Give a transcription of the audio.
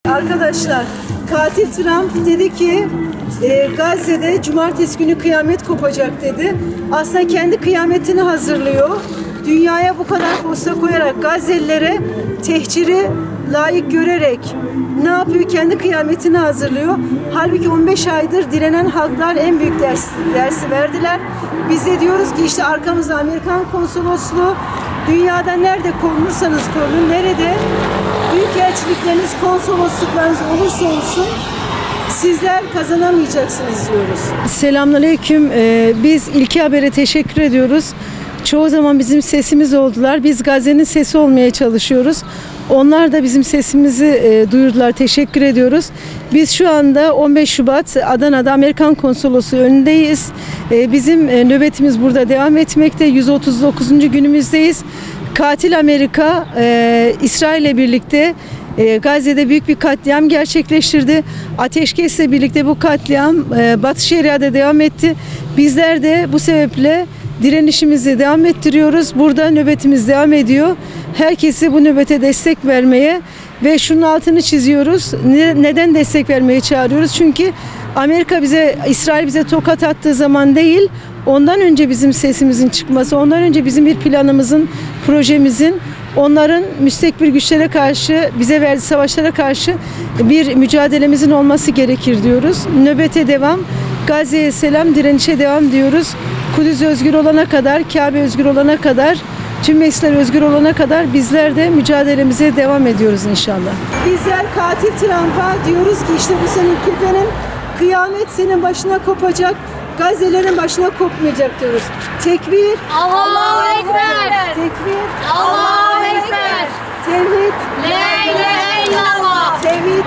Arkadaşlar, katil Trump dedi ki Gazze'de cumartesi günü kıyamet kopacak dedi. Aslında kendi kıyametini hazırlıyor. Dünyaya bu kadar posta koyarak Gazze'lilere tehciri layık görerek ne yapıyor? Kendi kıyametini hazırlıyor. Halbuki 15 aydır direnen halklar en büyük dersi verdiler. Biz de diyoruz ki işte arkamızda Amerikan konsolosluğu, dünyada nerede korunursanız korunun, nerede büyükelçilikleriniz, konsolosluklarınız olursa olsun sizler kazanamayacaksınız diyoruz. Selamünaleyküm. Biz İlki Haber'e teşekkür ediyoruz. Çoğu zaman bizim sesimiz oldular. Biz Gazze'nin sesi olmaya çalışıyoruz. Onlar da bizim sesimizi duyurdular. Teşekkür ediyoruz. Biz şu anda 15 Şubat Adana'da Amerikan Konsolosluğu önündeyiz. Bizim nöbetimiz burada devam etmekte. 139. günümüzdeyiz. Katil Amerika İsrail'le birlikte Gazze'de büyük bir katliam gerçekleştirdi. Ateşkesle birlikte bu katliam Batı Şeria'da devam etti. Bizler de bu sebeple direnişimizi devam ettiriyoruz. Burada nöbetimiz devam ediyor. Herkesi bu nöbete destek vermeye ve şunun altını çiziyoruz. Neden destek vermeye çağırıyoruz? Çünkü Amerika İsrail bize tokat attığı zaman değil, ondan önce bizim sesimizin çıkması, ondan önce bizim bir planımızın, projemizin, onların müstekbir güçlere karşı, bize verdiği savaşlara karşı bir mücadelemizin olması gerekir diyoruz. Nöbete devam, Gazze'ye selam, direnişe devam diyoruz. Kudüs özgür olana kadar, Kabe özgür olana kadar, tüm Mesihler özgür olana kadar bizler de mücadelemize devam ediyoruz inşallah. Bizler katil Trump'a diyoruz ki işte bu senin küfenin, kıyamet senin başına kopacak, Gazze'lerin başına kopmayacak diyoruz. Tekbir. Allahu Ekber. Tekbir. Allahu Ekber. Tevhid. La ilahe illallah. Tevhid.